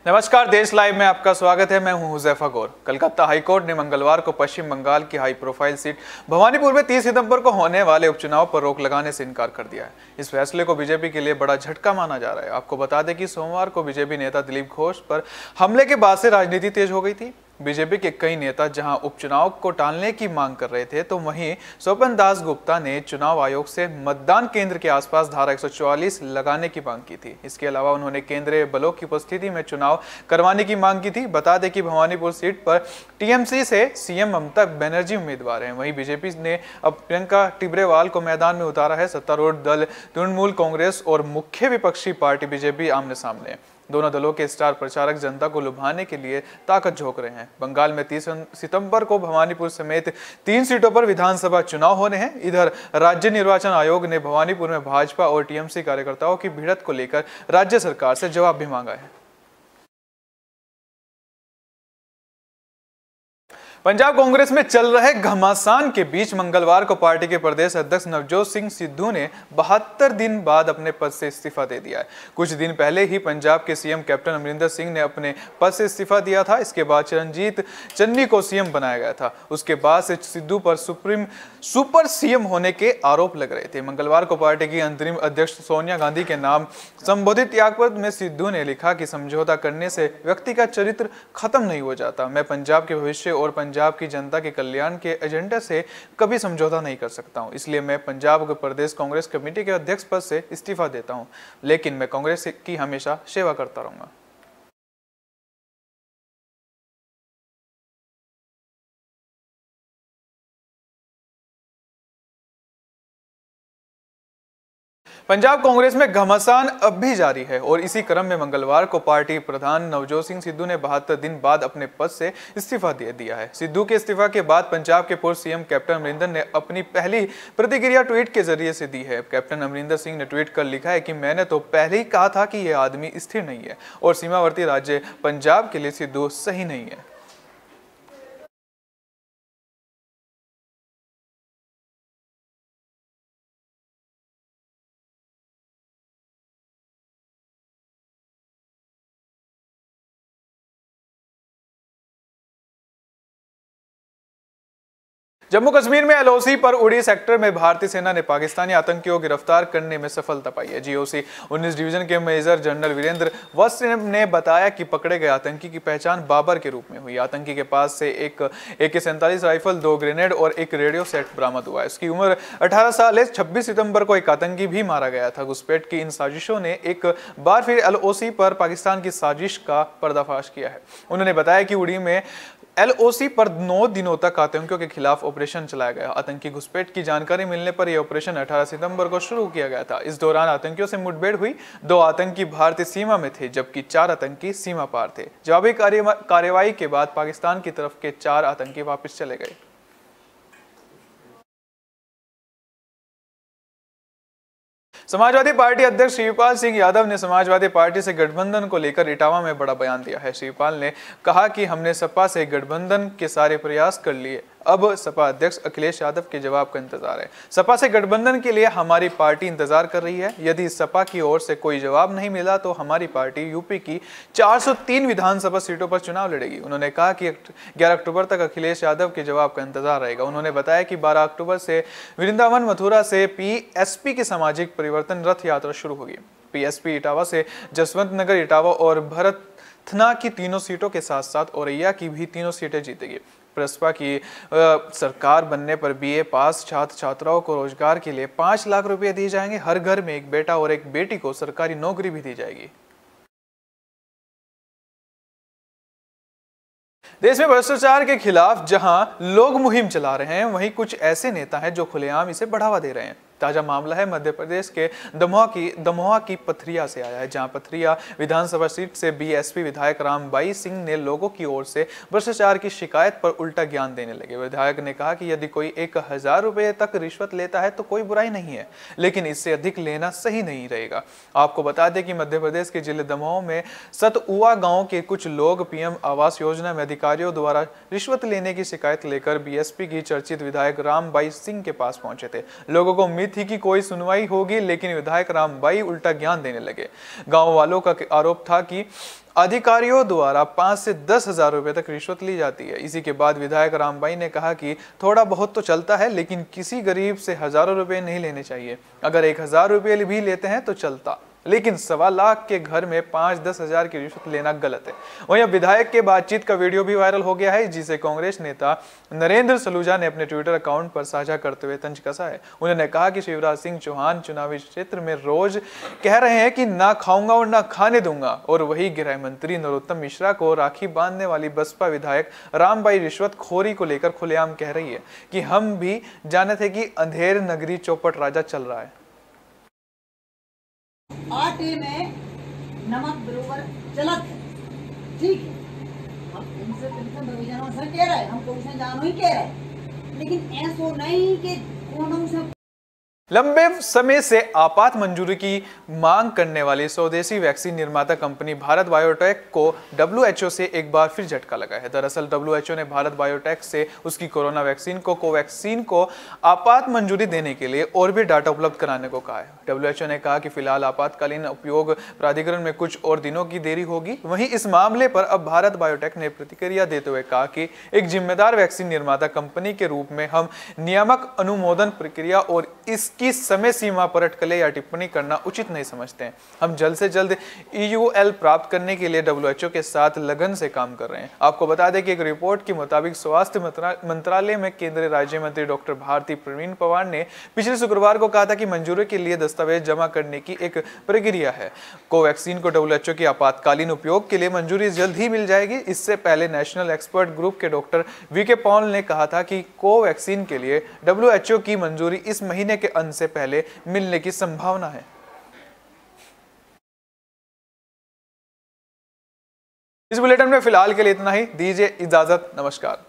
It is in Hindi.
नमस्कार, देश लाइव में आपका स्वागत है। मैं हूं हुजैफा गौर। कलकत्ता हाईकोर्ट ने मंगलवार को पश्चिम बंगाल की हाई प्रोफाइल सीट भवानीपुर में 30 सितंबर को होने वाले उपचुनाव पर रोक लगाने से इनकार कर दिया है। इस फैसले को बीजेपी के लिए बड़ा झटका माना जा रहा है। आपको बता दें कि सोमवार को बीजेपी नेता दिलीप घोष पर हमले के बाद से राजनीति तेज हो गई थी। बीजेपी के कई नेता जहां उपचुनाव को टालने की मांग कर रहे थे, तो वहीं स्वपन दास गुप्ता ने चुनाव आयोग से मतदान केंद्र के आसपास धारा 144 लगाने की मांग की थी। इसके अलावा उन्होंने केंद्रीय बलों की उपस्थिति में चुनाव करवाने की मांग की थी। बता दें कि भवानीपुर सीट पर टीएमसी से सीएम ममता बनर्जी उम्मीदवार हैं। वहीं बीजेपी ने अब प्रियंका टिब्रेवाल को मैदान में उतारा है। सत्तारूढ़ दल तृणमूल कांग्रेस और मुख्य विपक्षी पार्टी बीजेपी आमने सामने है। दोनों दलों के स्टार प्रचारक जनता को लुभाने के लिए ताकत झोंक रहे हैं। बंगाल में 30 सितंबर को भवानीपुर समेत 3 सीटों पर विधानसभा चुनाव होने हैं। इधर राज्य निर्वाचन आयोग ने भवानीपुर में भाजपा और टीएमसी कार्यकर्ताओं की भिड़ंत को लेकर राज्य सरकार से जवाब भी मांगा है। पंजाब कांग्रेस में चल रहे घमासान के बीच मंगलवार को पार्टी के प्रदेश अध्यक्ष नवजोत सिंह सिद्धू ने 72 दिन बाद अपने पद से इस्तीफा दे दिया है। कुछ दिन पहले ही पंजाब के सीएम कैप्टन अमरिंदर सिंह ने अपने पद से इस्तीफा दिया था। इसके बाद चरणजीत चन्नी को सीएम बनाया गया था। उसके बाद से सिद्धू पर सुपर सीएम होने के आरोप लग रहे थे। मंगलवार को पार्टी की अंतरिम अध्यक्ष सोनिया गांधी के नाम संबोधित त्यागपत्र में सिद्धू ने लिखा कि समझौता करने से व्यक्ति का चरित्र खत्म नहीं हो जाता। मैं पंजाब के भविष्य और पंजाब की जनता के कल्याण के एजेंडे से कभी समझौता नहीं कर सकता हूं। इसलिए मैं पंजाब प्रदेश कांग्रेस कमेटी के अध्यक्ष पद से इस्तीफा देता हूं, लेकिन मैं कांग्रेस की हमेशा सेवा करता रहूंगा। पंजाब कांग्रेस में घमासान अब भी जारी है और इसी क्रम में मंगलवार को पार्टी प्रधान नवजोत सिंह सिद्धू ने 72 दिन बाद अपने पद से इस्तीफा दे दिया है। सिद्धू के इस्तीफा के बाद पंजाब के पूर्व सीएम कैप्टन अमरिंदर ने अपनी पहली प्रतिक्रिया ट्वीट के जरिए से दी है। कैप्टन अमरिंदर सिंह ने ट्वीट कर लिखा है कि मैंने तो पहले ही कहा था कि यह आदमी स्थिर नहीं है और सीमावर्ती राज्य पंजाब के लिए सिद्धू सही नहीं है। जम्मू कश्मीर में एलओसी पर उड़ी सेक्टर में भारतीय सेना ने पाकिस्तानी आतंकियों को गिरफ्तार करने में सफलता पाई है। जीओसी 19 डिवीजन के मेजर जनरल वीरेंद्र वत्स ने बताया कि पकड़े गए आतंकी की पहचान बाबर के रूप में हुई। आतंकी के पास से एक AK-47 राइफल, 2 ग्रेनेड और एक रेडियो सेट बरामद हुआ है। इसकी उम्र 18 साल है। 26 सितंबर को एक आतंकी भी मारा गया था। घुसपैठ की इन साजिशों ने एक बार फिर एलओसी पर पाकिस्तान की साजिश का पर्दाफाश किया है। उन्होंने बताया कि उड़ी में एलओसी पर 9 दिनों तक आतंकियों के खिलाफ ऑपरेशन चलाया गया। आतंकी घुसपैठ की जानकारी मिलने पर यह ऑपरेशन 18 सितंबर को शुरू किया गया था। इस दौरान आतंकियों से मुठभेड़ हुई। 2 आतंकी भारतीय सीमा में थे, जबकि 4 आतंकी सीमा पार थे। जवाबी कार्रवाई के बाद पाकिस्तान की तरफ के 4 आतंकी वापस चले गए। समाजवादी पार्टी अध्यक्ष शिवपाल सिंह यादव ने समाजवादी पार्टी से गठबंधन को लेकर इटावा में बड़ा बयान दिया है। शिवपाल ने कहा कि हमने सपा से गठबंधन के सारे प्रयास कर लिए, अब सपा अध्यक्ष अखिलेश यादव के जवाब का इंतजार है। सपा से गठबंधन के लिए हमारी पार्टी इंतजार कर रही है। यदि सपा की ओर से कोई जवाब नहीं मिला तो हमारी पार्टी यूपी की 403 विधानसभा सीटों पर चुनाव लड़ेगी। उन्होंने कहा कि 11 अक्टूबर तक अखिलेश यादव के जवाब का इंतजार रहेगा। उन्होंने बताया कि 12 अक्टूबर से वृंदावन मथुरा से पीएसपी की सामाजिक परिवर्तन रथ यात्रा शुरू होगी। पीएसपी इटावा से जसवंत नगर, इटावा और भरतना की तीनों सीटों के साथ साथ औरैया की भी तीनों सीटें जीतेगी। प्रसपा की सरकार बनने पर बीए पास छात्र छात्राओं को रोजगार के लिए 5 लाख रुपए दिए जाएंगे। हर घर में एक बेटा और एक बेटी को सरकारी नौकरी भी दी जाएगी। देश में भ्रष्टाचार के खिलाफ जहां लोग मुहिम चला रहे हैं, वहीं कुछ ऐसे नेता हैं जो खुलेआम इसे बढ़ावा दे रहे हैं। ताजा मामला है मध्य प्रदेश के दमोहा की पथरिया से आया है, जहां पथरिया विधानसभा सीट से बीएसपी विधायक रामबाई सिंह ने लोगों की ओर से भ्रष्टाचार की शिकायत पर उल्टा ज्ञान देने लगे। विधायक ने कहा कि यदि कोई 1000 रुपए तक रिश्वत लेता है तो कोई बुराई नहीं है, लेकिन इससे अधिक लेना सही नहीं रहेगा। आपको बता दें कि मध्य प्रदेश के जिले दमोह में सतउआ गांव के कुछ लोग पीएम आवास योजना में अधिकारियों द्वारा रिश्वत लेने की शिकायत लेकर बीएसपी की चर्चित विधायक रामबाई सिंह के पास पहुंचे थे। लोगों को उम्मीद उम्मीद थी कि कोई सुनवाई होगी, लेकिन विधायक रामबाई उल्टा ज्ञान देने लगे। गांव वालों का आरोप था कि अधिकारियों द्वारा 5 से 10 हजार रुपए तक रिश्वत ली जाती है। इसी के बाद विधायक रामबाई ने कहा कि थोड़ा बहुत तो चलता है, लेकिन किसी गरीब से हजारों रुपए नहीं लेने चाहिए। अगर 1000 रुपये भी लेते हैं तो चलता, लेकिन 1.25 लाख के घर में 5-10 हजार की रिश्वत लेना गलत है। वहीं अब विधायक के बातचीत का वीडियो भी वायरल हो गया है, जिसे कांग्रेस नेता नरेंद्र सलूजा ने अपने ट्विटर अकाउंट पर साझा करते हुए तंज कसा है। उन्होंने कहा कि शिवराज सिंह चौहान चुनावी क्षेत्र में रोज कह रहे हैं कि ना खाऊंगा और ना खाने दूंगा, और वही गृह मंत्री नरोत्तम मिश्रा को राखी बांधने वाली बसपा विधायक रामबाई रिश्वत खोरी को लेकर खुलेआम कह रही है कि हम भी जाने थे कि अंधेर नगरी चौपट राजा चल रहा है। आटे में नमक बरोबर चलत है, ठीक है। हम इनसे भविष्य से कह रहे हैं, हम उसे जानो ही कह रहे हैं, लेकिन ऐसा नहीं कि कौन उसे लंबे समय से आपात मंजूरी की मांग करने वाली स्वदेशी वैक्सीन निर्माता कंपनी भारत बायोटेक को डब्ल्यूएचओ से एक बार फिर झटका लगा है। दरअसल डब्ल्यूएचओ ने भारत बायोटेक से उसकी कोरोना वैक्सीन कोवैक्सीन को आपात मंजूरी देने के लिए और भी डाटा उपलब्ध कराने को कहा है। डब्ल्यूएचओ ने कहा कि फिलहाल आपातकालीन उपयोग प्राधिकरण में कुछ और दिनों की देरी होगी। वहीं इस मामले पर अब भारत बायोटेक ने प्रतिक्रिया देते हुए कहा कि एक जिम्मेदार वैक्सीन निर्माता कंपनी के रूप में हम नियामक अनुमोदन प्रक्रिया और इसकी समय सीमा पर अटकलें या टिप्पणी करना उचित नहीं समझते हैं। हम जल्द से जल्द EUL प्राप्त करने के लिए डब्ल्यूएचओ के साथ लगन से काम कर रहे हैं। आपको बता दें कि एक रिपोर्ट के मुताबिक स्वास्थ्य मंत्रालय में केंद्रीय राज्य मंत्री डॉक्टर भारती प्रवीण पवार ने पिछले शुक्रवार को कहा था कि मंजूरी के लिए दस्तावेज जमा करने की एक प्रक्रिया है। कोवैक्सीन को डब्ल्यूएचओ के आपातकालीन उपयोग के लिए मंजूरी जल्द ही मिल जाएगी। इससे पहले नेशनल एक्सपर्ट ग्रुप के डॉक्टर VK पॉल ने कहा था कि कोवैक्सीन के लिए डब्ल्यूएचओ की मंजूरी इस महीने के अंत से पहले मिलने की संभावना है। इस बुलेटिन में फिलहाल के लिए इतना ही। दीजिए इजाजत, नमस्कार।